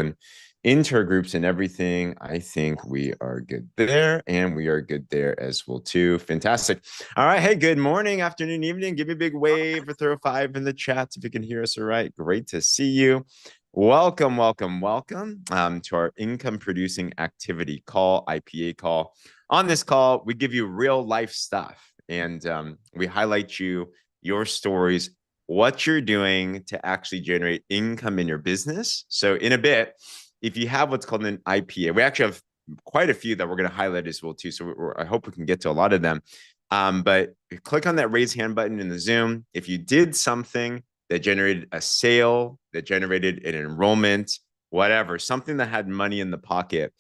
and into our groups and everything. I think we are good there, and we are good there as well too. Fantastic. All right. Hey, good morning, afternoon, evening. Give me a big wave or throw a five in the chat if you can hear us. All right. Great to see you. Welcome, welcome, welcome to our income producing activity call, IPA call. On this call, we give you real life stuff, and we highlight your stories, what you're doing to actually generate income in your business. So in a bit, if you have what's called an IPA, we actually have quite a few that we're going to highlight as well too. So I hope we can get to a lot of them. But click on that raise hand button in the Zoom. If you did something that generated a sale, that generated an enrollment, whatever, something that had money in the pocket,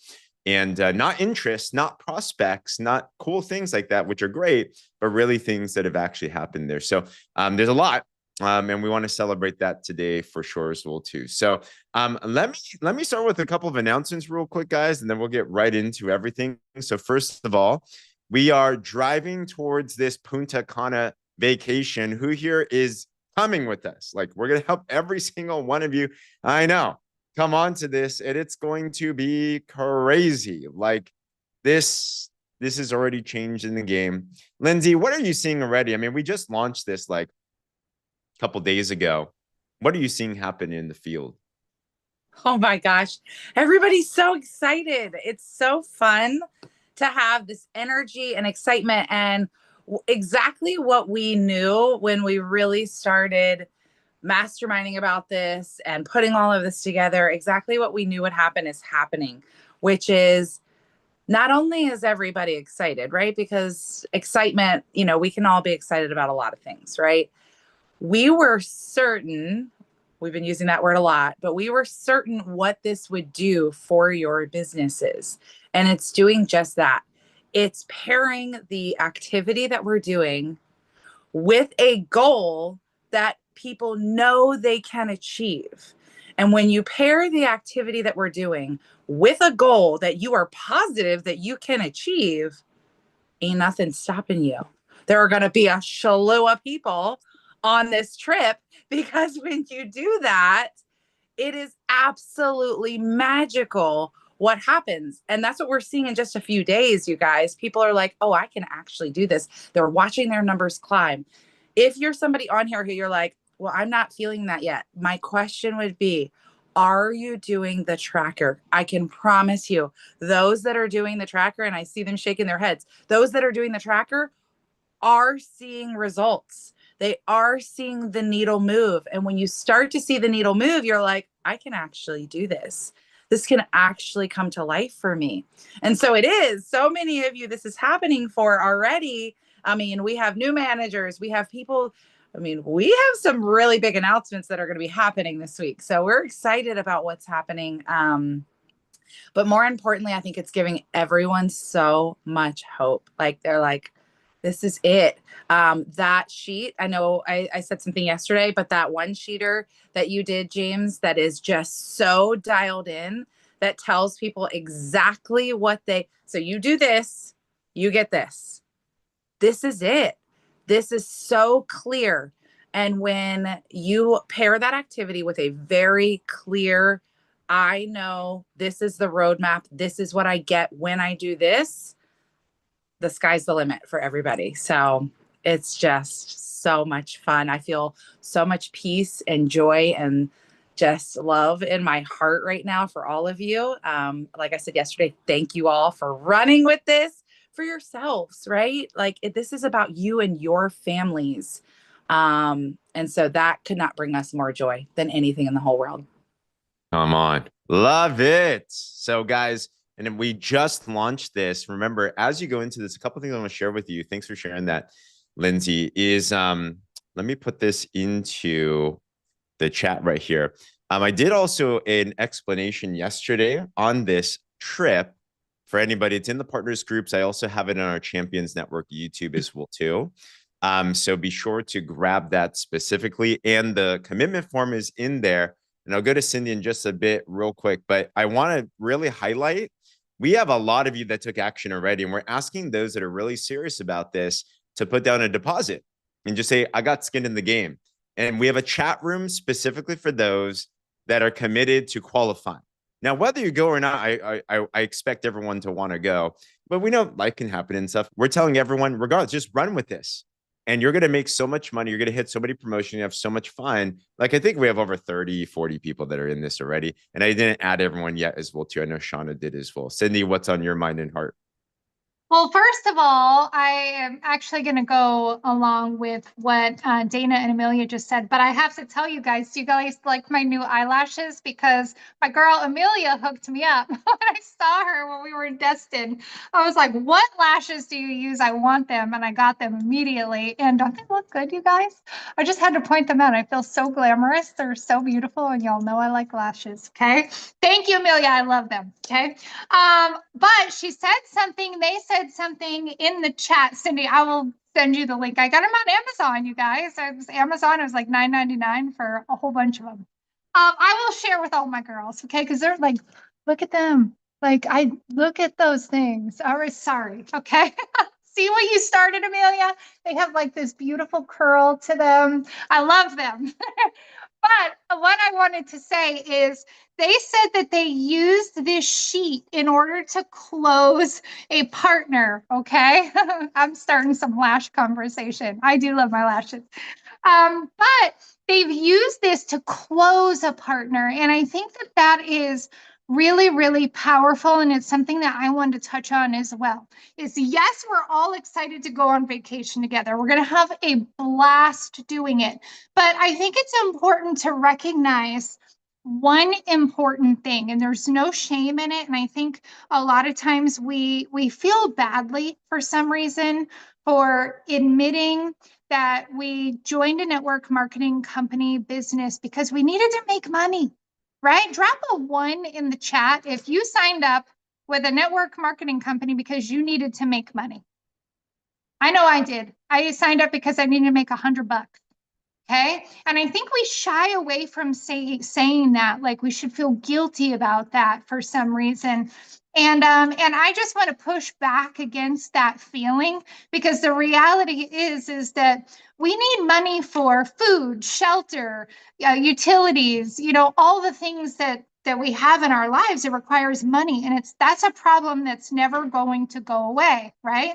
and not interest, not prospects, not cool things like that, which are great, but really things that have actually happened there. So there's a lot. And we want to celebrate that today for sure as well too. So let me start with a couple of announcements real quick, guys, and then we'll get right into everything. So first of all, we are driving towards this Punta Cana vacation. Who here is coming with us? Like, we're going to help every single one of you. I know. Come on to this, and it's going to be crazy. Like, this is already changed in the game. Lindsay, what are you seeing already? I mean, we just launched this like a couple days ago. What are you seeing happen in the field? Oh my gosh. Everybody's so excited. It's so fun to have this energy and excitement, and exactly what we knew when we really started masterminding about this and putting all of this together. Exactly what we knew would happen is happening, which is not only is everybody excited, right? Because excitement, we can all be excited about a lot of things, right? We were certain, we've been using that word a lot, but we were certain what this would do for your businesses. And it's doing just that. It's pairing the activity that we're doing with a goal that people know they can achieve. And when you pair the activity that we're doing with a goal that you are positive that you can achieve, ain't nothing stopping you. There are going to be a slew of people on this trip, because when you do that, it is absolutely magical what happens. And that's what we're seeing in just a few days, you guys. People are like, oh, I can actually do this. They're watching their numbers climb. If you're somebody on here who you're like, well, I'm not feeling that yet, my question would be, are you doing the tracker? I can promise you, those that are doing the tracker, and I see them shaking their heads, those that are doing the tracker are seeing results. They are seeing the needle move. And when you start to see the needle move, you're like, I can actually do this. This can actually come to life for me. And so it is. So many of you, this is happening for already. I mean, we have new managers, we have people. I mean, we have some really big announcements that are going to be happening this week. So we're excited about what's happening. But more importantly, I think it's giving everyone so much hope. Like, they're like, this is it. That sheet, I know I said something yesterday, but that one sheeter that you did, James, that is just so dialed in, that tells people exactly so you do this, you get this. This is it. This is so clear. And when you pair that activity with a very clear, I know this is the roadmap, this is what I get when I do this, the sky's the limit for everybody. So it's just so much fun. I feel so much peace and joy and just love in my heart right now for all of you. Like I said yesterday, thank you all for running with this for yourselves, right? Like, this is about you and your families. And so that could not bring us more joy than anything in the whole world. Come on. Love it. So, guys, and then we just launched this. Remember, as you go into this, a couple of things I want to share with you. Thanks for sharing that, Lindsay. Let me put this into the chat right here. I did also an explanation yesterday on this trip for anybody. It's in the partners groups. I also have it on our Champions Network YouTube as well too. So be sure to grab that specifically. And the commitment form is in there. And I'll go to Cindy in just a bit real quick, but I want to really highlight, we have a lot of you that took action already, and we're asking those that are really serious about this to put down a deposit and just say, I got skin in the game. And we have a chat room specifically for those that are committed to qualifying. Now, whether you go or not, I expect everyone to want to go, but we know life can happen and stuff. We're telling everyone, regardless, just run with this. And you're going to make so much money. You're going to hit so many promotions. You have so much fun. Like, I think we have over 30, 40 people that are in this already. And I didn't add everyone yet as well, too. I know Shauna did as well. Cindy, what's on your mind and heart? Well, first of all, I am actually going to go along with what Dana and Amelia just said, but I have to tell you guys, do you guys like my new eyelashes? Because my girl Amelia hooked me up when I saw her when we were in Destin. I was like, what lashes do you use? I want them. And I got them immediately. And don't they look good, you guys? I just had to point them out. I feel so glamorous. They're so beautiful. And y'all know I like lashes. Okay. Thank you, Amelia. I love them. Okay. But she said something, they said something in the chat. Cindy, I will send you the link. I got them on Amazon, you guys. It was Amazon. It was like $9.99 for a whole bunch of them. I will share with all my girls, okay? Because they're like, look at them. Like, I look at those things. All right, sorry, okay? See what you started, Amelia? They have like this beautiful curl to them. I love them. But what I wanted to say is they said that they used this sheet in order to close a partner. Okay. I'm starting some lash conversation. I do love my lashes. But they've used this to close a partner. And I think that that is really, really powerful. And it's something that I wanted to touch on as well. Is yes, we're all excited to go on vacation together. We're going to have a blast doing it. But I think it's important to recognize one important thing, and there's no shame in it. And I think a lot of times we feel badly for some reason for admitting that we joined a network marketing company business because we needed to make money, right? Drop a 1 in the chat if you signed up with a network marketing company because you needed to make money. I know I did. I signed up because I needed to make $100. Okay. And I think we shy away from saying that, like we should feel guilty about that for some reason. And I just want to push back against that feeling because the reality is that we need money for food, shelter, utilities, all the things that we have in our lives. It requires money, and that's a problem that's never going to go away, right?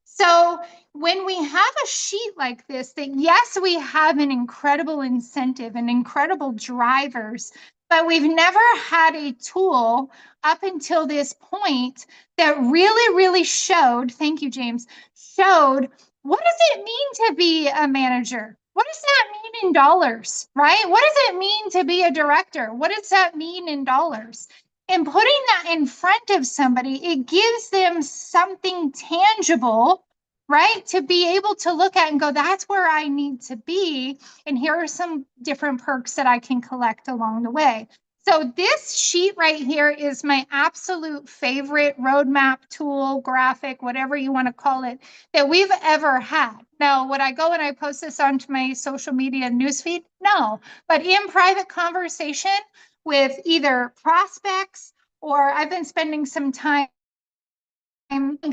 So when we have a sheet like this, that yes, we have an incredible incentive and incredible drivers, but we've never had a tool up until this point that really, really showed, thank you, James, showed what does it mean to be a manager? What does that mean in dollars, right? What does it mean to be a director? What does that mean in dollars? And putting that in front of somebody, it gives them something tangible, right? To be able to look at and go, that's where I need to be. And here are some different perks that I can collect along the way. So this sheet right here is my absolute favorite roadmap tool, graphic, whatever you want to call it, that we've ever had. Now, would I go and I post this onto my social media newsfeed? No, but in private conversation with either prospects, or I've been spending some time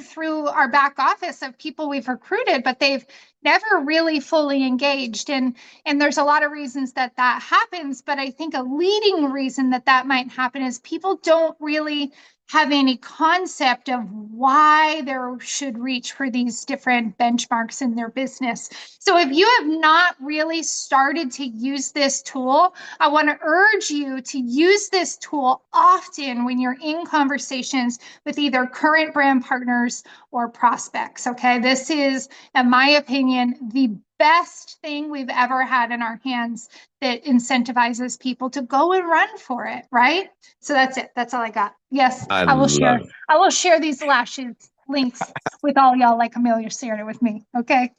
through our back office of people we've recruited, but they've never really fully engaged. And there's a lot of reasons that happens, but I think a leading reason that might happen is people don't really have any concept of why they should reach for these different benchmarks in their business. So if you have not really started to use this tool, I want to urge you to use this tool often when you're in conversations with either current brand partners or prospects. Okay, this is, in my opinion, the best thing we've ever had in our hands that incentivizes people to go and run for it, right? So that's it. That's all I got. Yes, I I will love share. I will share these lashes links with all y'all like Amelia shared it with me. Okay.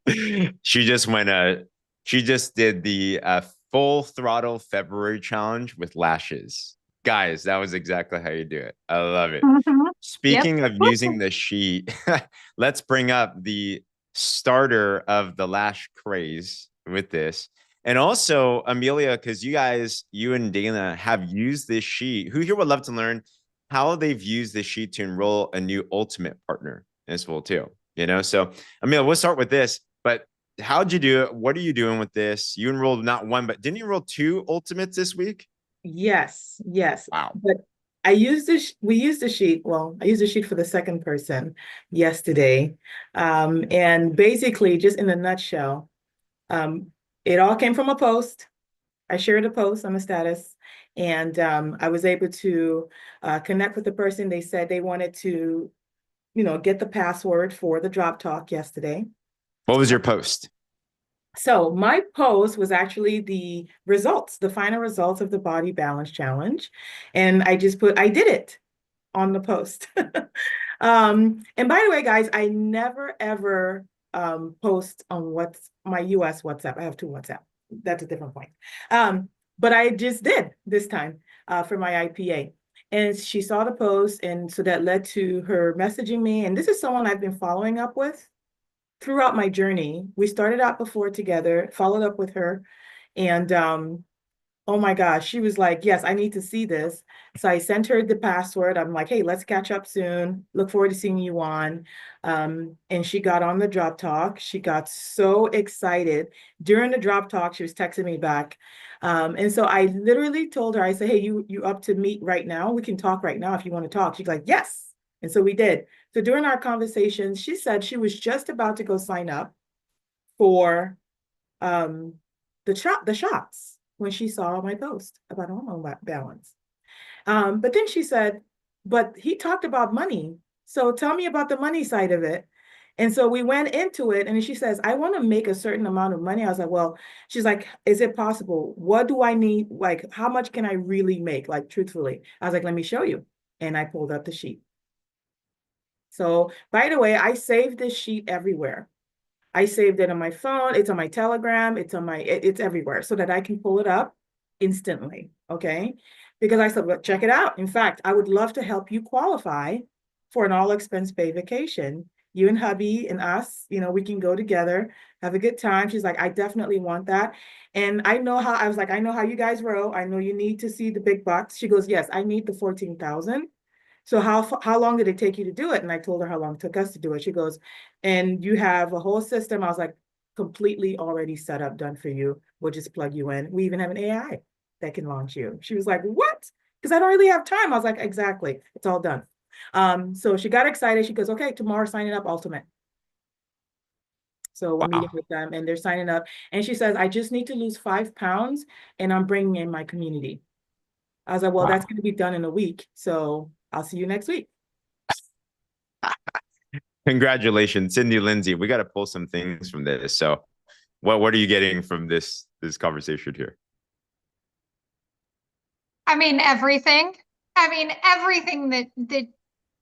it. She just did the full throttle February challenge with lashes. Guys, that was exactly how you do it. I love it. Mhm. Yep. Speaking of using the sheet, let's bring up the starter of the lash craze with this. And also, Amelia, because you and Dana have used this sheet. Who here would love to learn how they've used this sheet to enroll a new ultimate partner as well, too? So Amelia, we'll start with this. But how'd you do it? What are you doing with this? You enrolled not one, but didn't you enroll two ultimates this week? Yes, yes. Wow. But I used this, we used the sheet. Well, I used the sheet for the second person yesterday. And basically, just in a nutshell, um, it all came from a post. I shared a post on the status, and I was able to connect with the person. They said they wanted to, get the password for the drop talk yesterday. What was your post? So my post was actually the results, the final results of the body balance challenge. And I just put, I did it on the post. And by the way, guys, I never ever post on what's my US WhatsApp. I have two WhatsApp. That's a different point. But I just did this time for my IPA. And she saw the post, and so that led to her messaging me. And this is someone I've been following up with throughout my journey. We started out before together, followed up with her, and oh my gosh, she was like, yes, I need to see this. So I sent her the password. I'm like, hey, let's catch up soon. Look forward to seeing you on. And she got on the drop talk. She got so excited. During the drop talk, she was texting me back. And so I literally told her, I said, hey, you up to meet right now? We can talk right now if you want to talk. She's like, yes. And so we did. So during our conversations, she said she was just about to go sign up for the shots when she saw my post about hormone balance. But then she said, but he talked about money. So tell me about the money side of it. And so we went into it, and she says, I want to make a certain amount of money. I was like, well, she's like, is it possible? What do I need? Like, how much can I really make? Like, truthfully, I was like, let me show you. And I pulled up the sheet. So by the way, I saved this sheet everywhere. I saved it on my phone. It's on my Telegram. It's everywhere so that I can pull it up instantly. Okay. Because I said, well, check it out. In fact, I would love to help you qualify for an all expense paid vacation. You and hubby and us, we can go together, have a good time. She's like, I definitely want that. And I was like, I know how you guys roll. I know you need to see the big bucks. She goes, yes, I need the 14,000. So how long did it take you to do it? And I told her how long it took us to do it. She goes, and you have a whole system. I was like, completely already set up, done for you. We'll just plug you in. We even have an AI that can launch you. She was like, what? Because I don't really have time. I was like, exactly. It's all done. So she got excited. She goes, okay, tomorrow signing up Ultimate. So we're meeting Wow. with them and they're signing up. And she says, I just need to lose 5 pounds and I'm bringing in my community. I was like, well, that's Wow. going to be done in a week. So I'll see you next week. Congratulations, Cindy Lindsay. We got to pull some things from this. So what are you getting from this conversation here? I mean, everything. I mean, everything that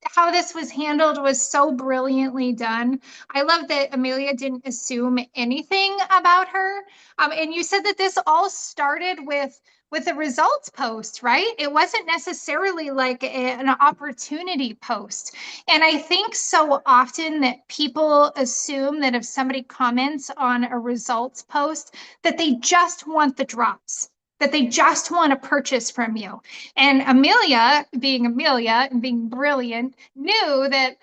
how this was handled was so brilliantly done. I love that Amelia didn't assume anything about her. And you said that this all started with a results post, right? It wasn't necessarily like an opportunity post. And I think so often that people assume that if somebody comments on a results post, that they just want the drops, that they just want to purchase from you. And Amelia and being brilliant, knew that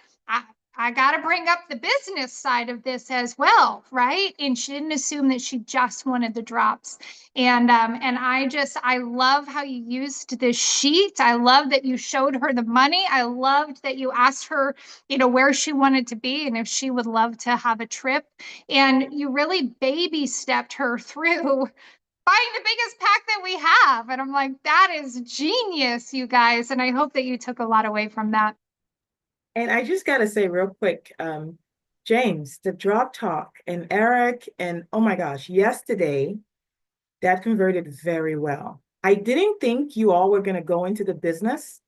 I got to bring up the business side of this as well, right? And she didn't assume that she just wanted the drops. And I love how you used this sheet. I love that you showed her the money. I loved that you asked her, where she wanted to be and if she would love to have a trip. And you really baby stepped her through buying the biggest pack that we have. And I'm like, that is genius, you guys. And I hope that you took a lot away from that. And I just got to say real quick, James, the drop talk and Eric, and oh my gosh, yesterday that converted very well. I didn't think you all were going to go into the business.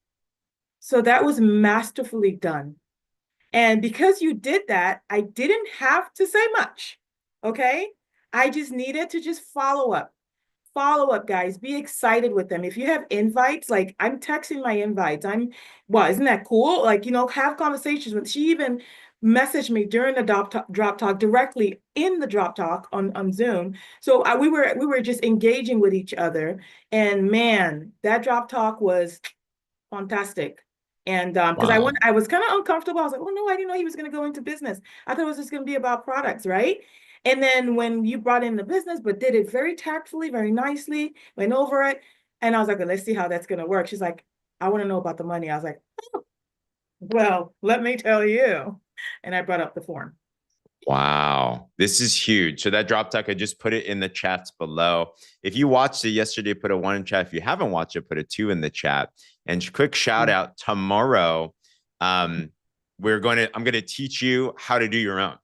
So that was masterfully done. And because you did that, I didn't have to say much. Okay. I just needed to just follow up. Follow up, guys. Be excited with them. If you have invites, like I'm texting my invites. Well, isn't that cool? Like, have conversations with. She even messaged me during the drop talk directly in the drop talk on Zoom. So we were just engaging with each other. And man, that drop talk was fantastic. And because Wow. I was kind of uncomfortable. I was like, oh no, I didn't know he was going to go into business. I thought it was just going to be about products, right? And then when you brought in the business, but did it very tactfully, very nicely, went over it. And I was like, well, let's see how that's going to work. She's like, I want to know about the money. I was like, oh, well, let me tell you. And I brought up the form. Wow, this is huge. So that drop tech, I just put it in the chats below. If you watched it yesterday, put a 1 in chat. If you haven't watched it, put a 2 in the chat. And quick shout out tomorrow. I'm going to teach you how to do your own.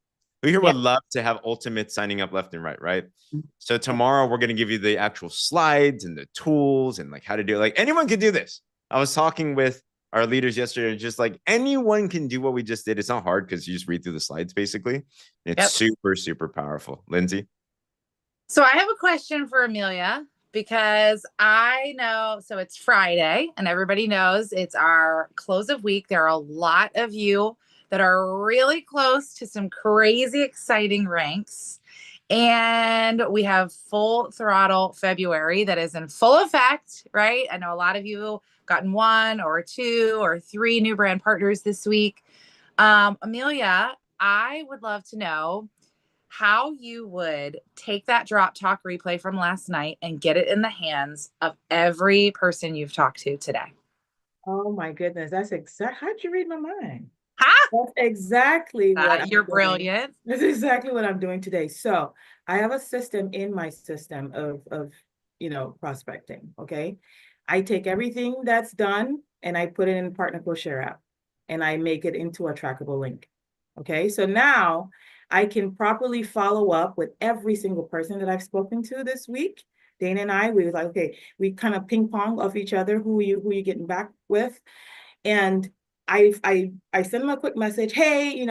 We here would love to have ultimate signing up left and right, right? So tomorrow we're going to give you the actual slides and the tools and like how to do it. Like anyone can do this. I was talking with our leaders yesterday, just like anyone can do what we just did. It's not hard because you just read through the slides basically. It's super, super powerful. Lindsay? So I have a question for Amelia because I know, so it's Friday and everybody knows it's our close of week. There are a lot of you that are really close to some crazy exciting ranks. And we have full throttle February that is in full effect, right? I know a lot of you gotten 1 or 2 or 3 new brand partners this week. Amelia, I would love to know how you would take that drop talk replay from last night and get it in the hands of every person you've talked to today. Oh my goodness, that's how'd you read my mind? Ha! That's exactly what You're brilliant. That's exactly what I'm doing today. So I have a system in my system of prospecting. Okay. I take everything that's done and I put it in Partner Share app and I make it into a trackable link. Okay. So now I can properly follow up with every single person that I've spoken to this week. Dana and I, we was like, okay, we kind of ping pong off each other, who you getting back with. And I send them a quick message. Hey,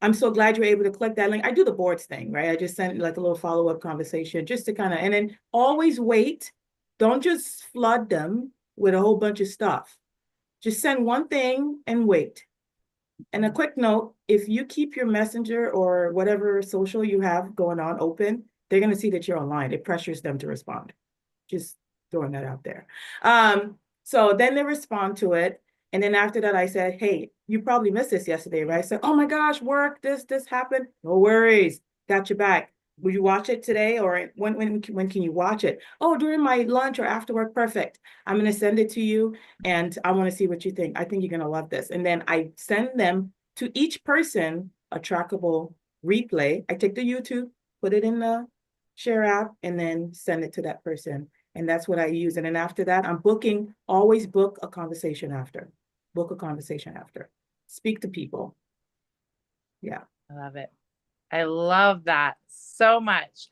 I'm so glad you're able to click that link. I do the boards thing, right? I just send like a little follow-up conversation just to kind of, and then always wait. Don't just flood them with a whole bunch of stuff. Just send one thing and wait. And a quick note, if you keep your messenger or whatever social you have going on open, they're going to see that you're online. It pressures them to respond. Just throwing that out there. So then they respond to it. And then after that, I said, hey, you probably missed this yesterday, right? I said, oh my gosh, work, this happened. No worries. Got your back. Will you watch it today? Or when can you watch it? Oh, during my lunch or after work. Perfect. I'm going to send it to you. And I want to see what you think. I think you're going to love this. And then I send them to each person a trackable replay. I take the YouTube, put it in the share app, and then send it to that person. And that's what I use. And then after that, I'm booking, always book a conversation after. Book a conversation after. Speak to people. Yeah. I love it. I love that so much.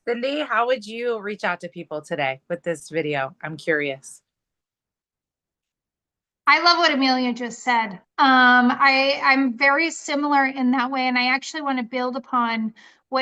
Cindy, how would you reach out to people today with this video? I'm curious. I love what Amelia just said. I'm very similar in that way, and I actually want to build upon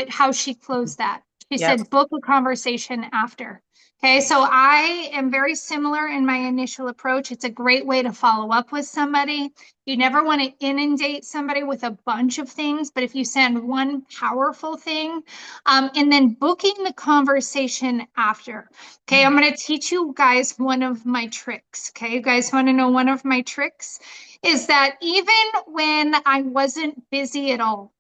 how she closed that. She said, book a conversation after. Okay, so I am very similar in my initial approach. It's a great way to follow up with somebody. You never want to inundate somebody with a bunch of things, but if you send one powerful thing, and then booking the conversation after. Okay, I'm going to teach you guys one of my tricks. Okay, you guys want to know one of my tricks? Is that even when I wasn't busy at all,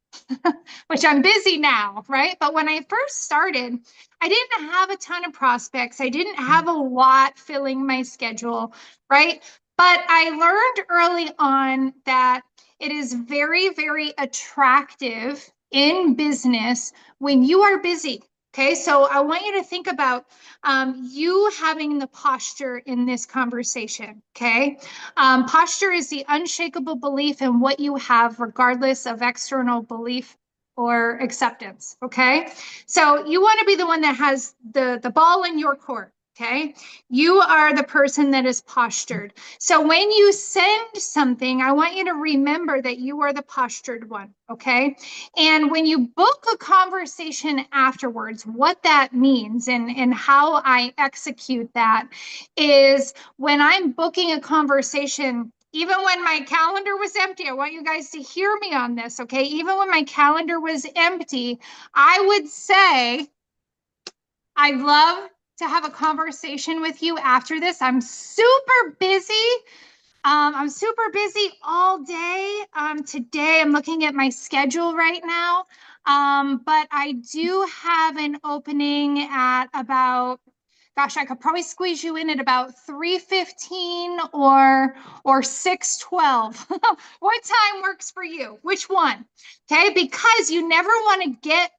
which I'm busy now, right? But when I first started, I didn't have a ton of prospects. I didn't have a lot filling my schedule, right? But I learned early on that it is very, very attractive in business when you are busy. Okay, so I want you to think about you having the posture in this conversation. Okay, posture is the unshakable belief in what you have, regardless of external belief or acceptance. Okay, so you want to be the one that has the ball in your court. Okay, you are the person that is postured. So when you send something, I want you to remember that you are the postured one. Okay, and when you book a conversation afterwards, what that means and how I execute that is when I'm booking a conversation, even when my calendar was empty, I want you guys to hear me on this, okay? Even when my calendar was empty, I would say, I'd love to have a conversation with you after this. I'm super busy. I'm super busy all day. Today, I'm looking at my schedule right now, but I do have an opening at about gosh, I could probably squeeze you in at about 3:15 or 6:12. What time works for you? Which one? Okay, because you never want to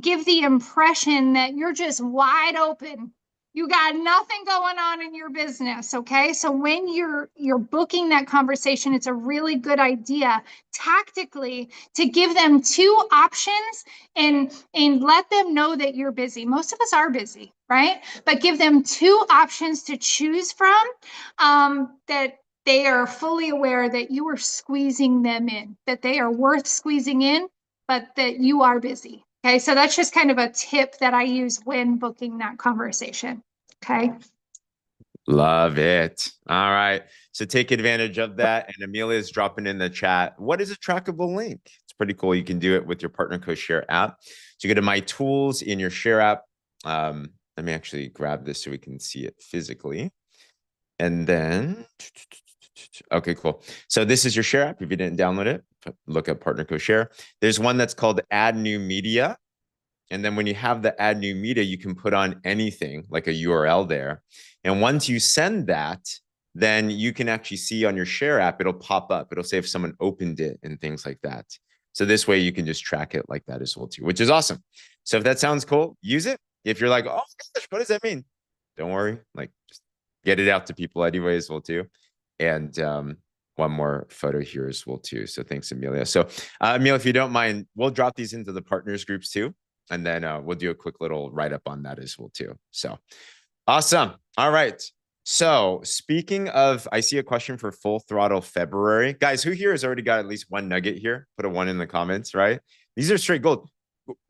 give the impression that you're just wide open. You got nothing going on in your business, okay? So when you're booking that conversation, it's a really good idea tactically to give them two options and let them know that you're busy. Most of us are busy, right? But give them two options to choose from, that they are fully aware that you are squeezing them in, that they are worth squeezing in, but that you are busy. Okay, so that's just kind of a tip that I use when booking that conversation. Okay. Love it. All right. So take advantage of that. And Amelia is dropping in the chat. What is a trackable link? It's pretty cool. You can do it with your Partner Co-Share app. So you go to My Tools in your Share app. Let me actually grab this so we can see it physically. And then, okay, cool. So this is your Share app. If you didn't download it, look up Partner Co-Share. There's one that's called Add New Media. And then when you have the Add New Media, you can put on anything like a URL there. And once you send that, then you can actually see on your Share app, it'll pop up. It'll say if someone opened it and things like that. So this way you can just track it like that as well too, which is awesome. So if that sounds cool, use it. If you're like, oh gosh, what does that mean? Don't worry, like just get it out to people anyway as well too. And one more photo here as well too. So thanks, Amelia. So Amelia, if you don't mind, we'll drop these into the partners groups too. And then we'll do a quick little write-up on that as well too. So awesome. All right. So speaking of, I see a question for Full Throttle February. Guys, who here has already got at least one nugget here? Put a 1 in the comments, right? These are straight gold.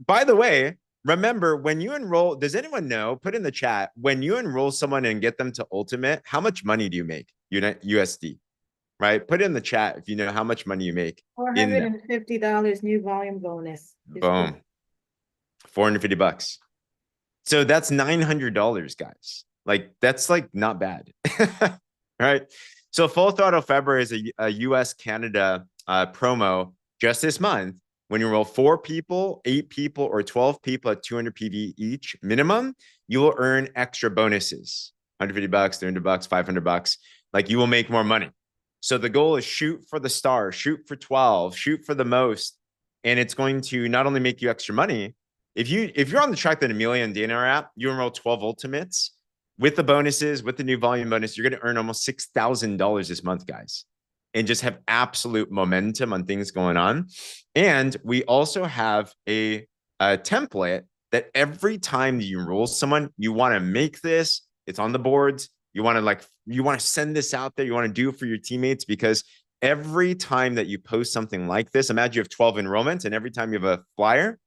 By the way, remember when you enroll, does anyone know, put in the chat, when you enroll someone and get them to Ultimate, how much money do you make? USD, right? Put in the chat if you know how much money you make. $450 new volume bonus. Boom. 450 bucks. So that's $900, guys. Like that's like not bad. Right? So Full Throttle February is a US Canada promo just this month. When you enroll 4 people, 8 people, or 12 people at 200 PV each minimum, you will earn extra bonuses. 150 bucks, 300 bucks, 500 bucks. Like you will make more money. So the goal is shoot for the star, shoot for 12, shoot for the most. And it's going to not only make you extra money, if you're on the track that Amelia and Dana are at, you enroll 12 ultimates with the bonuses, with the new volume bonus, you're going to earn almost $6,000 this month, guys, and just have absolute momentum on things going on. And we also have a template that every time you enroll someone, you want to make this, it's on the boards. You want to send this out there. You want to do it for your teammates, because every time that you post something like this, imagine you have 12 enrollments, and every time you have a flyer,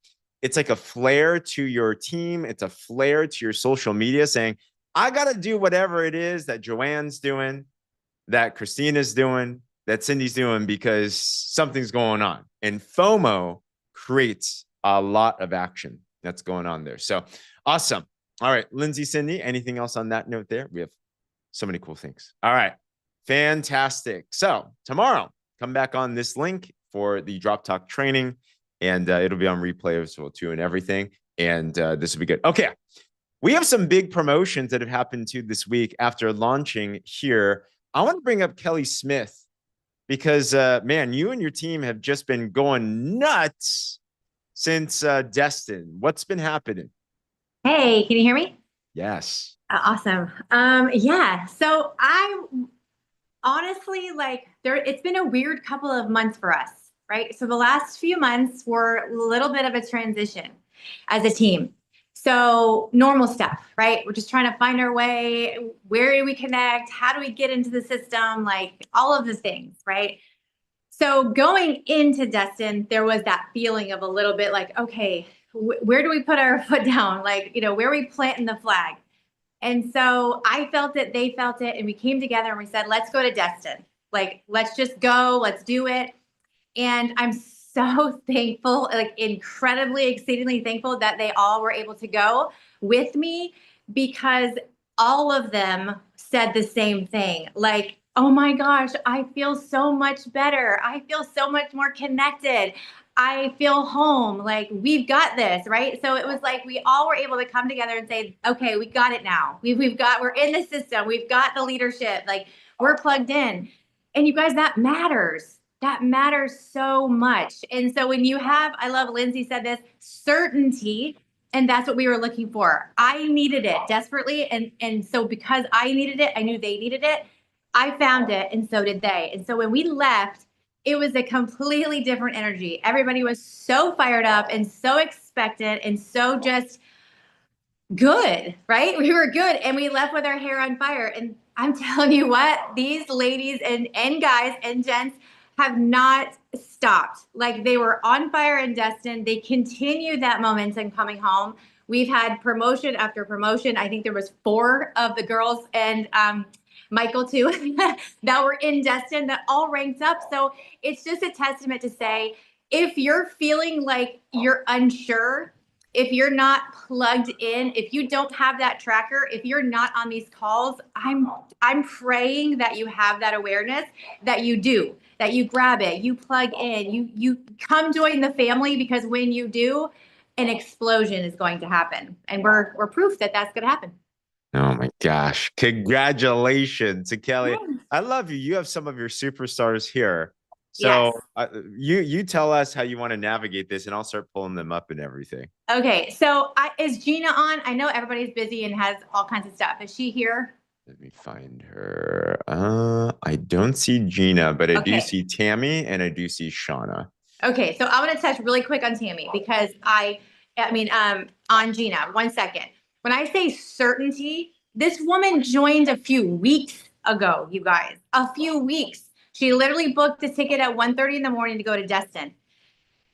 it's like a flare to your team. It's a flare to your social media saying, I got to do whatever it is that Joanne's doing, that Christina's doing, that Cindy's doing, because something's going on. And FOMO creates a lot of action that's going on there. So awesome. All right, Lindsay, Cindy, anything else on that note there? We have so many cool things. All right, fantastic. So tomorrow, come back on this link for the Drop Talk training. And it'll be on replay as well too and everything. And this will be good. Okay. We have some big promotions that have happened too this week after launching here. I want to bring up Kelly Smith because, man, you and your team have just been going nuts since Destin. What's been happening? Hey, can you hear me? Yes. Awesome. Yeah. So I honestly, it's been a weird couple of months for us. Right. So the last few months were a little bit of a transition as a team. So normal stuff, right? We're just trying to find our way. Where do we connect? How do we get into the system? Like all of the things, right? So going into Destin, there was that feeling of a little bit like, okay, where do we put our foot down? Like, where are we planting the flag? And so I felt it, they felt it, and we came together and we said, let's go to Destin. Like, let's just go, let's do it. And I'm so thankful, like incredibly, exceedingly thankful that they all were able to go with me, because all of them said the same thing. Like, oh my gosh, I feel so much better. I feel so much more connected. I feel home. Like, we've got this, right? So it was like we all were able to come together and say, okay, we got it now. We're in the system. We've got the leadership. Like, we're plugged in. And you guys, that matters. That matters so much. And so when you have, I love Lindsay said this, certainty, and that's what we were looking for. I needed it desperately. And so because I needed it, I knew they needed it. I found it, and so did they. And so when we left, it was a completely different energy. Everybody was so fired up and so expectant and so just good, right? We were good, and we left with our hair on fire. And I'm telling you what, these ladies and guys and gents have not stopped. Like, they were on fire in Destin. They continued that momentum coming home. We've had promotion after promotion. I think there was 4 of the girls and Michael too that were in Destin that all ranked up. So it's just a testament to say, if you're feeling like you're unsure, if you're not plugged in, if you don't have that tracker, if you're not on these calls, I'm praying that you have that awareness, that you do, that you grab it, you plug in, you come join the family, because when you do, an explosion is going to happen. And we're proof that that's going to happen. Oh my gosh. Congratulations to Kelly. I love you. You have some of your superstars here. So Yes. you tell us how you want to navigate this, and I'll start pulling them up and everything. Okay. So is Gina on? I know everybody's busy and has all kinds of stuff. Is she here? Let me find her. I don't see Gina, but I do see Tammy and I do see Shauna. Okay. So I want to touch really quick on Tammy, because on Gina, 1 second. When I say certainty, this woman joined a few weeks ago, you guys, a few weeks. She literally booked a ticket at 1:30 in the morning to go to Destin.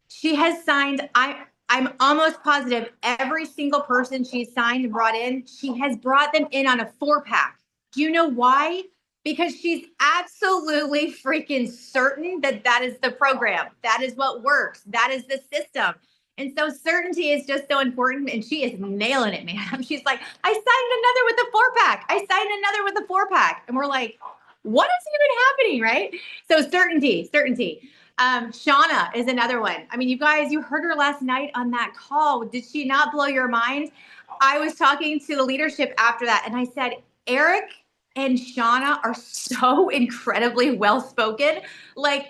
She has signed, I'm almost positive every single person she's signed and brought in, she has brought them in on a 4-pack. Do you know why? Because she's absolutely freaking certain that that is the program. That is what works. That is the system. And so certainty is just so important, and she is nailing it, man. She's like, I signed another with a 4-pack. I signed another with a 4-pack. And we're like, what is even happening, right? So certainty. Shauna is another one. I mean, you guys, you heard her last night on that call. Did she not blow your mind? I was talking to the leadership after that, and I said, Eric and Shauna are so incredibly well-spoken. Like,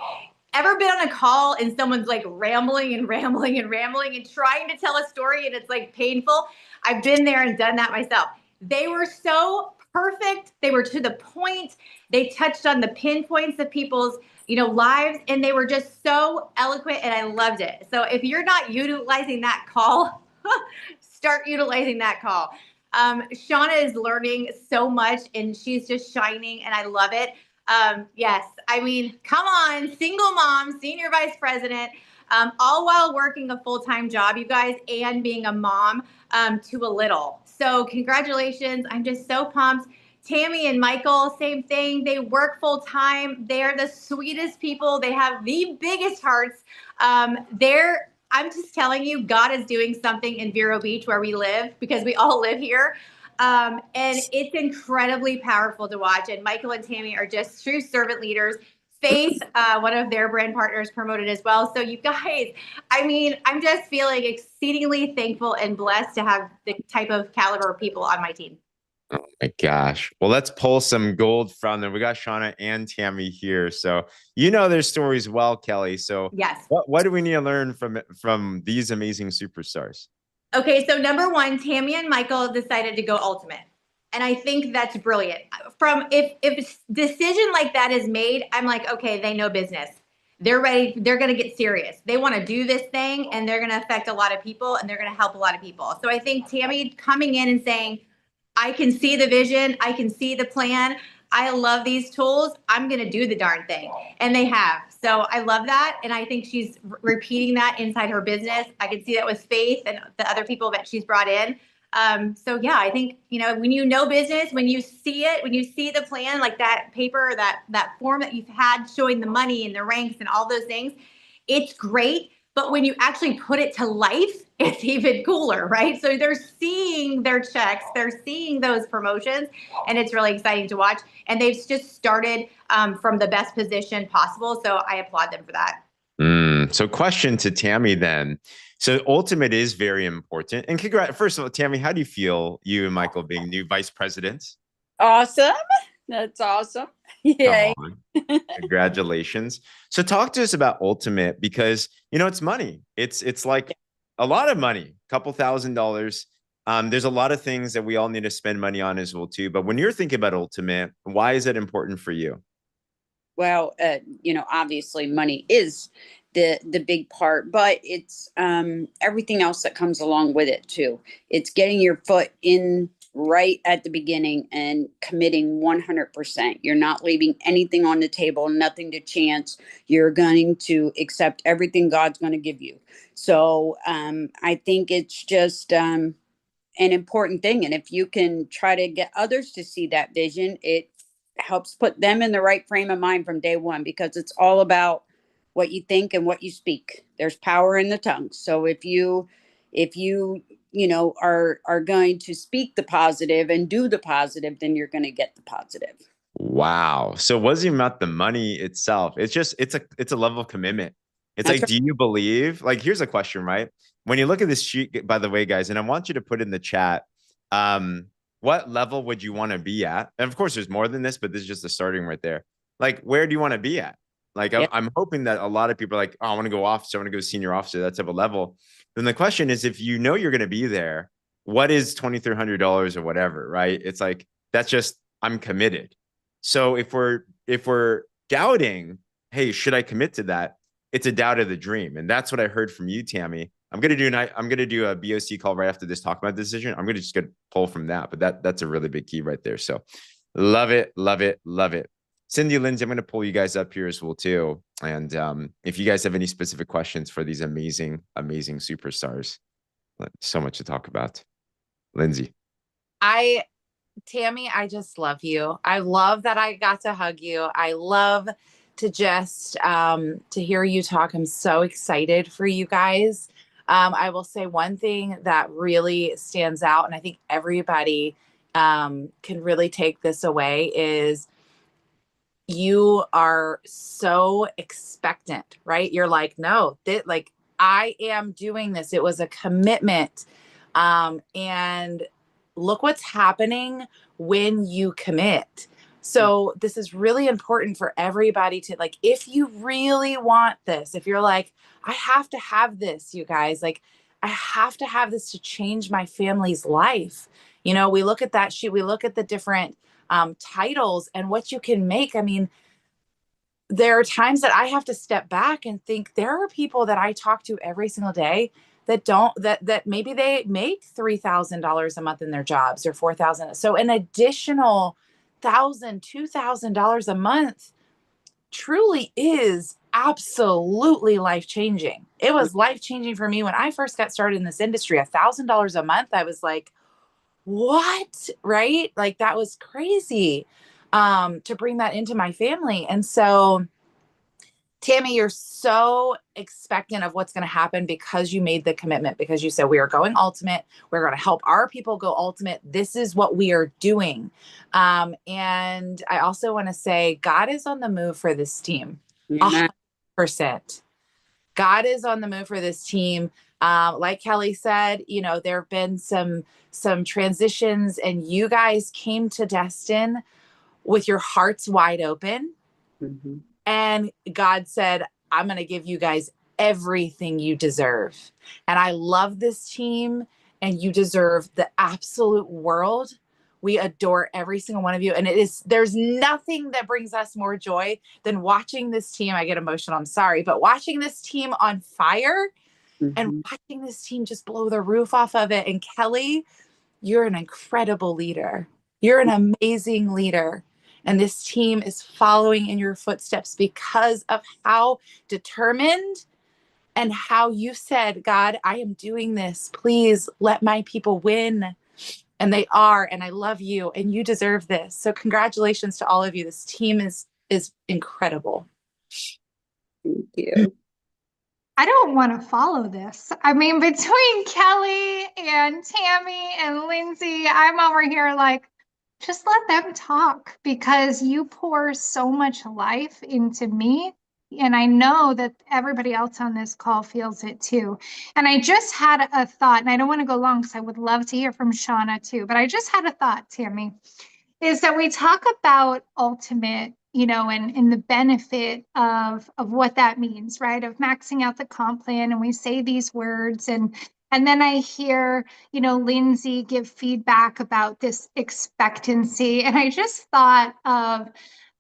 ever been on a call and someone's like rambling and trying to tell a story, and it's like painful? I've been there and done that myself. They were so perfect. They were to the point. They touched on the pinpoints of people's, lives, and they were just so eloquent, and I loved it. So if you're not utilizing that call, start utilizing that call. Shauna is learning so much, and she's just shining, and I love it. Yes, I mean, come on, single mom, senior vice president, all while working a full-time job, you guys, and being a mom to a little. So congratulations. I'm just so pumped. Tammy and Michael, same thing. They work full time. They're the sweetest people. They have the biggest hearts. I'm just telling you, God is doing something in Vero Beach where we live, because we all live here. And it's incredibly powerful to watch. And Michael and Tammy are just true servant leaders. Faith, one of their brand partners, promoted as well. So you guys, I mean, I'm just feeling exceedingly thankful and blessed to have the type of caliber of people on my team. Oh my gosh. Well, let's pull some gold from them. We got Shauna and Tammy here. So their stories well, Kelly. So yes. What do we need to learn from these amazing superstars? Okay, so number 1, Tammy and Michael decided to go ultimate. And I think that's brilliant. If a decision like that is made, I'm like, okay, they know business. They're ready. They're going to get serious. They want to do this thing, and they're going to affect a lot of people, and they're going to help a lot of people. So I think Tammy coming in and saying, I can see the vision. I can see the plan. I love these tools. I'm going to do the darn thing. And they have. So I love that. And I think she's repeating that inside her business. I can see that with Faith and the other people that she's brought in. So yeah, I think, when you know business, when you see it, when you see the plan, like that paper, that form that you've had showing the money and the ranks and all those things, it's great. But when you actually put it to life, it's even cooler, right? So they're seeing their checks, they're seeing those promotions, and it's really exciting to watch. And they've just started from the best position possible. So I applaud them for that. So question to Tammy then. So ultimate is very important. And first of all, Tammy, how do you feel, you and Michael being new vice presidents? Awesome. That's awesome. Yay. Come on. Congratulations. So talk to us about ultimate, because it's money. It's like a lot of money, couple $1,000. There's a lot of things that we all need to spend money on as well too. But when you're thinking about ultimate, why is it important for you? Well, obviously money is the big part, but it's everything else that comes along with it too. It's getting your foot in right at the beginning and committing 100%. You're not leaving anything on the table, nothing to chance. You're going to accept everything God's going to give you. So I think it's just an important thing. And if you can try to get others to see that vision, it helps put them in the right frame of mind from day one, because it's all about what you think and what you speak. There's power in the tongue. So if you are going to speak the positive and do the positive, then you're going to get the positive. Wow. So it wasn't even about the money itself. It's a level of commitment. It's That's like, do you believe? Like, here's a question, right? When you look at this sheet, by the way, guys, and I want you to put in the chat, what level would you want to be at? And of course, there's more than this, but this is just the starting right there. Like, where do you want to be at? Like, Yeah. I'm hoping that a lot of people are like, oh, I want to go officer, I want to go senior officer, that type of level. Then the question is, if you know you're going to be there, what is $2,300 or whatever, right? It's like, that's just, I'm committed. So if we're doubting, hey, should I commit to that? It's a doubt of the dream. And that's what I heard from you, Tammy. I'm gonna do a BOC call right after this, talk about the decision. I'm gonna just get pull from that, but that's a really big key right there. So love it, love it, love it. Cindy, Lindsay, I'm gonna pull you guys up here as well too. And if you guys have any specific questions for these amazing, amazing superstars, so much to talk about. Lindsay. Tammy, I just love you. I love that I got to hug you. I love to just to hear you talk. I'm so excited for you guys. I will say one thing that really stands out, and I think everybody can really take this away, is you are so expectant, right? You're like, no, like I am doing this. It was a commitment. And look what's happening when you commit. So this is really important for everybody to, like, if you really want this, if you're like, I have to have this, you guys, like, I have to have this to change my family's life. We look at that sheet, we look at the different titles and what you can make. I mean, there are times that I have to step back and think, there are people that I talk to every single day that maybe they make $3,000 a month in their jobs, or $4,000. So an additional $1,000, $2,000 a month truly is absolutely life-changing. It was life-changing for me when I first got started in this industry. $1,000 a month, I was like, what? Right? Like, that was crazy to bring that into my family. And so, Tammy, you're so expectant of what's going to happen because you made the commitment, because you said, we are going ultimate. We're going to help our people go ultimate. This is what we are doing. And I also want to say, God is on the move for this team. Amen. 100%. God is on the move for this team. Like Kelly said, there have been some transitions, and you guys came to Destin with your hearts wide open. Mm-hmm. And God said, I'm going to give you guys everything you deserve. And I love this team, and you deserve the absolute world. We adore every single one of you. And there's nothing that brings us more joy than watching this team. I get emotional, I'm sorry, but watching this team on fire, Mm-hmm. and watching this team just blow the roof off of it. And Kelly, you're an incredible leader. You're an amazing leader. And this team is following in your footsteps because of how determined and how you said, God, I am doing this. Please let my people win. And they are. And I love you, and you deserve this. So congratulations to all of you. This team is incredible. Thank you. I don't want to follow this. I mean, between Kelly and Tammy and Lindsay, I'm over here like, just let them talk, because you pour so much life into me And I know that everybody else on this call feels it too. And I just had a thought, and I don't want to go long because I would love to hear from Shauna too, but I just had a thought, Tammy, is that we talk about ultimate, you know, and the benefit of what that means, right? Of maxing out the comp plan, and we say these words, and then I hear, you know, Lindsay give feedback about this expectancy, and I just thought of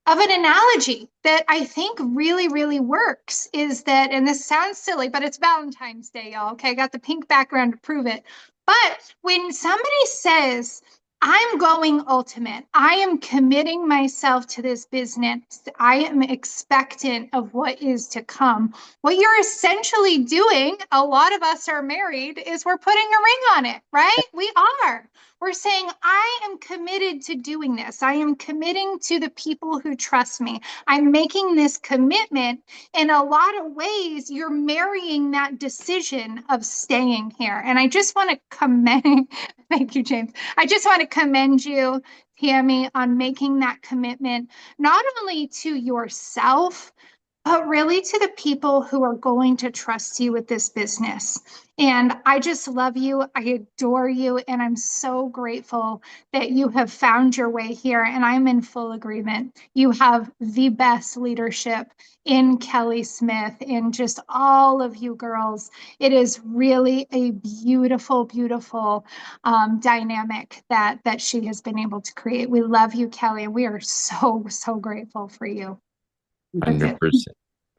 an analogy that I think really, really works is that, and this sounds silly, but it's Valentine's Day, y'all. Okay, I got the pink background to prove it. But when somebody says, I'm going ultimate, I am committing myself to this business, I am expectant of what is to come, what you're essentially doing, a lot of us are married, is we're putting a ring on it, right? We are. We're saying, I am committed to doing this. I am committing to the people who trust me. I'm making this commitment. In a lot of ways, you're marrying that decision of staying here. And I just want to commend, thank you, James. I just want to commend you, Tammy, on making that commitment, not only to yourself, but really to the people who are going to trust you with this business. And I just love you. I adore you. And I'm so grateful that you have found your way here. And I'm in full agreement. You have the best leadership in Kelly Smith, in just all of you girls. It is really a beautiful, beautiful dynamic that she has been able to create. We love you, Kelly. And we are so, so grateful for you. 100%.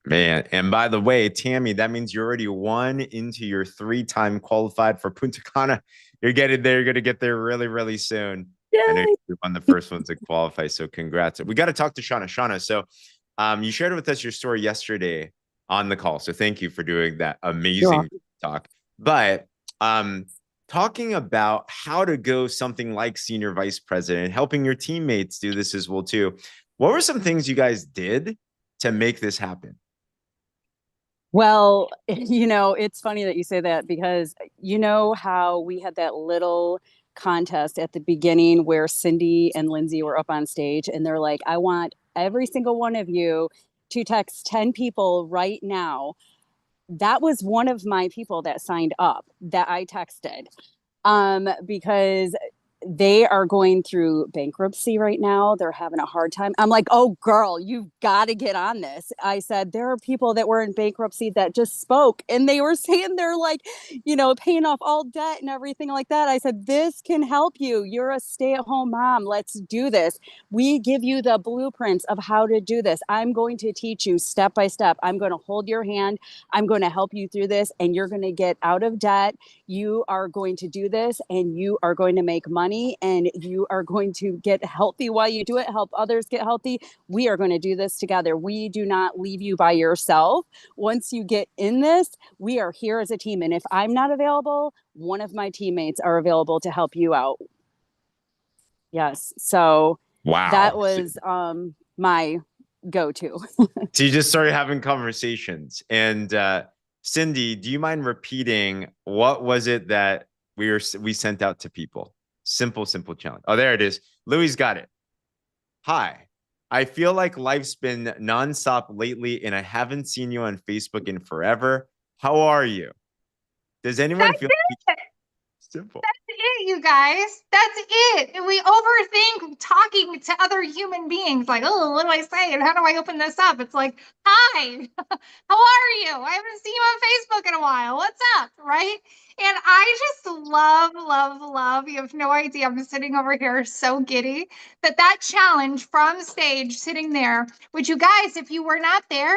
Man. And by the way, Tammy, that means you're already one into your 3-time qualified for Punta Cana. You're getting there. You're going to get there really, really soon. Yay. I know you're one of the first ones to qualify. So congrats. We got to talk to Shauna. Shauna, so you shared with us your story yesterday on the call. So thank you for doing that amazing talk. But talking about how to go something like senior vice president, helping your teammates do this as well too. What were some things you guys did to make this happen? Well, you know, it's funny that you say that because you know how we had that little contest at the beginning where Cindy and Lindsay were up on stage and they're like, I want every single one of you to text 10 people right now. That was one of my people that signed up that I texted because they are going through bankruptcy right now. They're having a hard time. I'm like, oh, girl, you've got to get on this. I said, there are people that were in bankruptcy that just spoke and they were saying they're like, you know, paying off all debt and everything like that. I said, this can help you. You're a stay-at-home mom. Let's do this. We give you the blueprints of how to do this. I'm going to teach you step by step. I'm going to hold your hand. I'm going to help you through this and you're going to get out of debt. You are going to do this and you are going to make money and you are going to get healthy while you do it, help others get healthy. We are going to do this together. We do not leave you by yourself. Once you get in this, we are here as a team. And if I'm not available, one of my teammates are available to help you out. Yes. So wow, that was my go-to. So you just started having conversations. And Cindy, do you mind repeating what was it that we sent out to people? Simple challenge. Oh, there it is. Louis got it. Hi, I feel like life's been nonstop lately and I haven't seen you on Facebook in forever. How are you? Does anyone feel simple? That's it, you guys. That's it. And we overthink talking to other human beings. Like, oh, what do I say? And how do I open this up? It's like, hi, how are you? I haven't seen you on Facebook in a while. What's up? Right? And I just love. You have no idea. I'm sitting over here so giddy that challenge from stage sitting there, which you guys, if you were not there,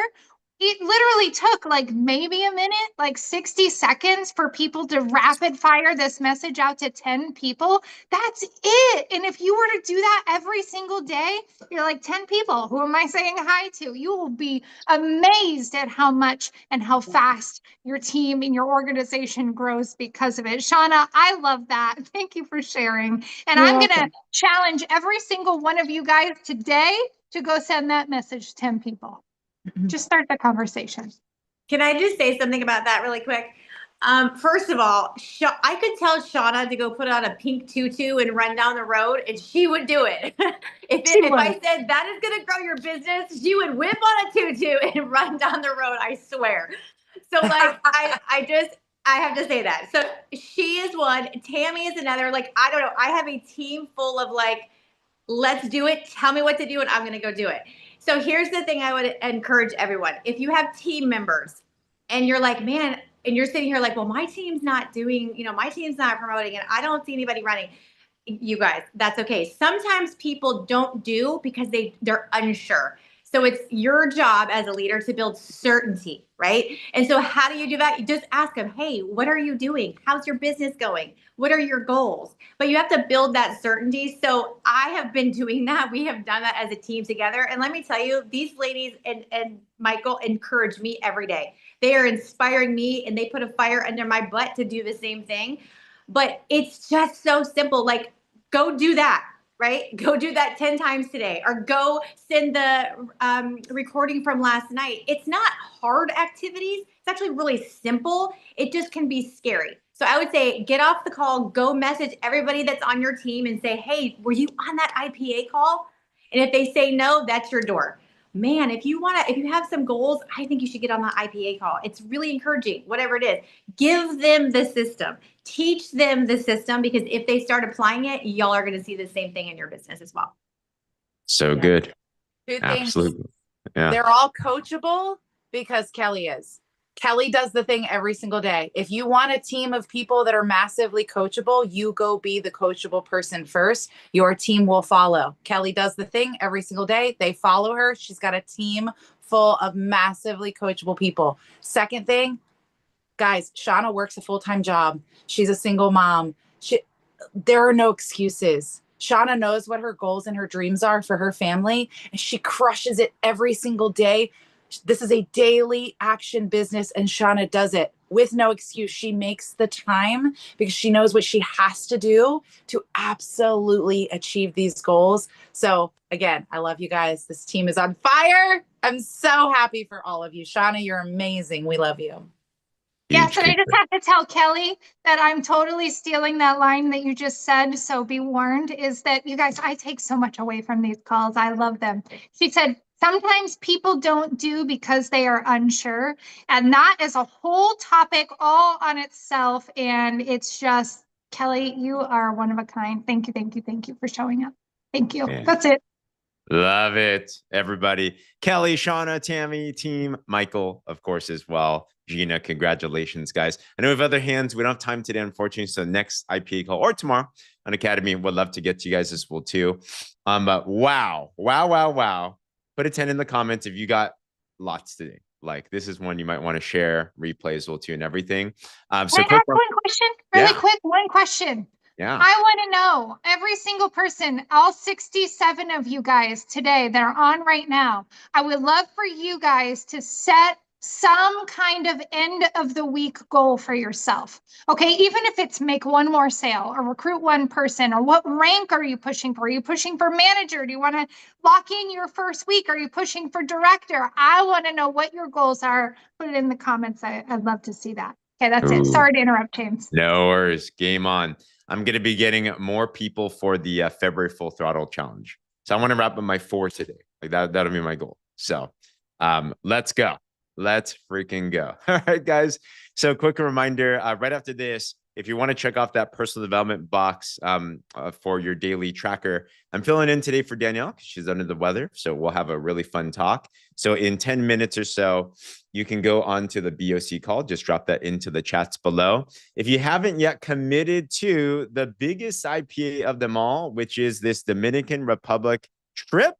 it literally took like maybe a minute, like 60 seconds for people to rapid fire this message out to 10 people. That's it. And if you were to do that every single day, you're like 10 people. Who am I saying hi to? You will be amazed at how much and how fast your team and your organization grows because of it. Shauna, I love that. Thank you for sharing. And I'm going to challenge every single one of you guys today to go send that message to 10 people. Just start the conversation. Can I just say something about that really quick? First of all, I could tell Shauna to go put on a pink tutu and run down the road, and she would do it. If I said that is going to grow your business, she would whip on a tutu and run down the road. I swear. So like, I have to say that. So she is one. Tammy is another. Like, I don't know. I have a team full of like, let's do it. Tell me what to do, and I'm going to go do it. So here's the thing I would encourage everyone. If you have team members and you're like, man, and you're sitting here like, well, my team's not doing, my team's not promoting, and I don't see anybody running. You guys, that's okay. Sometimes people don't do because they're unsure. So it's your job as a leader to build certainty, right? And so how do you do that? You just ask them, hey, what are you doing? How's your business going? What are your goals? But you have to build that certainty. So I have been doing that. We have done that as a team together. And let me tell you, these ladies and Michael encourage me every day. They are inspiring me, and they put a fire under my butt to do the same thing. But it's just so simple. Like, go do that. Right? Go do that 10 times today, or go send the recording from last night. It's not hard activities. It's actually really simple. It just can be scary. So I would say get off the call, go message everybody that's on your team and say, hey, were you on that IPA call? And if they say no, that's your door. Man, if you have some goals, I think you should get on the IPA call. It's really encouraging, whatever it is. Give them the system. Teach them the system, because if they start applying it, y'all are going to see the same thing in your business as well. So good. Two things. Absolutely. Yeah. They're all coachable because Kelly is. Kelly does the thing every single day. If you want a team of people that are massively coachable, you go be the coachable person first. Your team will follow. Kelly does the thing every single day. They follow her. She's got a team full of massively coachable people. Second thing, guys, Shauna works a full-time job. She's a single mom. There are no excuses. Shauna knows what her goals and her dreams are for her family, and she crushes it every single day. This is a daily action business, and Shauna does it with no excuse. She makes the time because she knows what she has to do to absolutely achieve these goals. So again, I love you guys. This team is on fire. I'm so happy for all of you. Shauna, you're amazing. We love you. Yes, and I just have to tell Kelly that I'm totally stealing that line that you just said. So be warned, is that you guys, I take so much away from these calls. I love them. She said, sometimes people don't do because they are unsure. And that is a whole topic all on itself. And it's just, Kelly, you are one of a kind. Thank you, thank you, thank you for showing up. Thank you. Man. That's it. Love it, everybody. Kelly, Shauna, Tammy, team, Michael, of course, as well. Gina, congratulations, guys. I know we have other hands. We don't have time today, unfortunately. So next IPA call or tomorrow on Academy, would love to get to you guys as well too. But wow. Put a 10 in the comments if you got lots today. Like, this is one you might want to share, replay as well too, and everything. Can I ask one question? Really quick, one question. Yeah. I want to know, every single person, all 67 of you guys today that are on right now, I would love for you guys to set some kind of end of the week goal for yourself. Okay, even if it's make one more sale or recruit one person, or what rank are you pushing for? Are you pushing for manager? Do you want to lock in your first week? Are you pushing for director? I want to know what your goals are. Put it in the comments. I'd love to see that. Okay, that's it. Sorry to interrupt, James. No worries. Game on. I'm going to be getting more people for the February Full Throttle Challenge. So I want to wrap up my 4 today. Like that'll be my goal. So let's go. Let's freaking go. All right, guys. So quick reminder, right after this, if you want to check off that personal development box for your daily tracker, I'm filling in today for Danielle because she's under the weather. So we'll have a really fun talk. So in 10 minutes or so, you can go on to the BOC call. Just drop that into the chats below. If you haven't yet committed to the biggest IPA of them all, which is this Dominican Republic trip,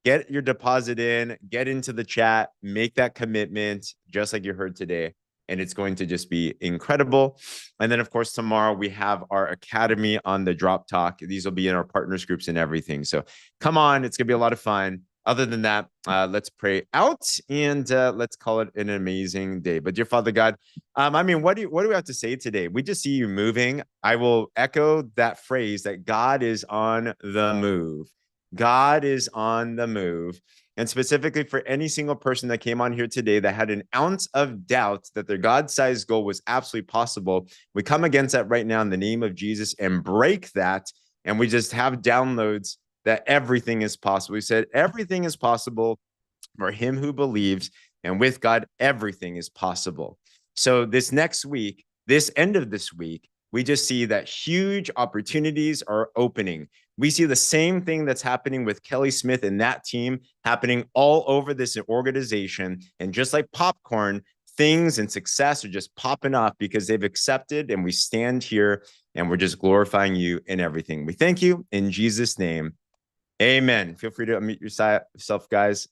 get your deposit in, get into the chat, make that commitment, just like you heard today. And it's going to just be incredible. And then, of course, tomorrow we have our Academy on the Drop Talk. These will be in our partners groups and everything. So come on, it's going to be a lot of fun. Other than that, let's pray out and let's call it an amazing day. But dear Father God, I mean, what do we have to say today? We just see you moving. I will echo that phrase that God is on the move. God is on the move. And specifically for any single person that came on here today that had an ounce of doubt that their God-sized goal was absolutely possible, we come against that right now in the name of Jesus and break that. And we just have downloads that everything is possible. We said everything is possible for him who believes, and with God, everything is possible. So this next week, this end of this week, we just see that huge opportunities are opening. We see the same thing that's happening with Kelly Smith and that team happening all over this organization. And just like popcorn, things and success are just popping up because they've accepted, and we stand here and we're just glorifying you in everything. We thank you in Jesus' name. Amen. Feel free to unmute yourself, guys.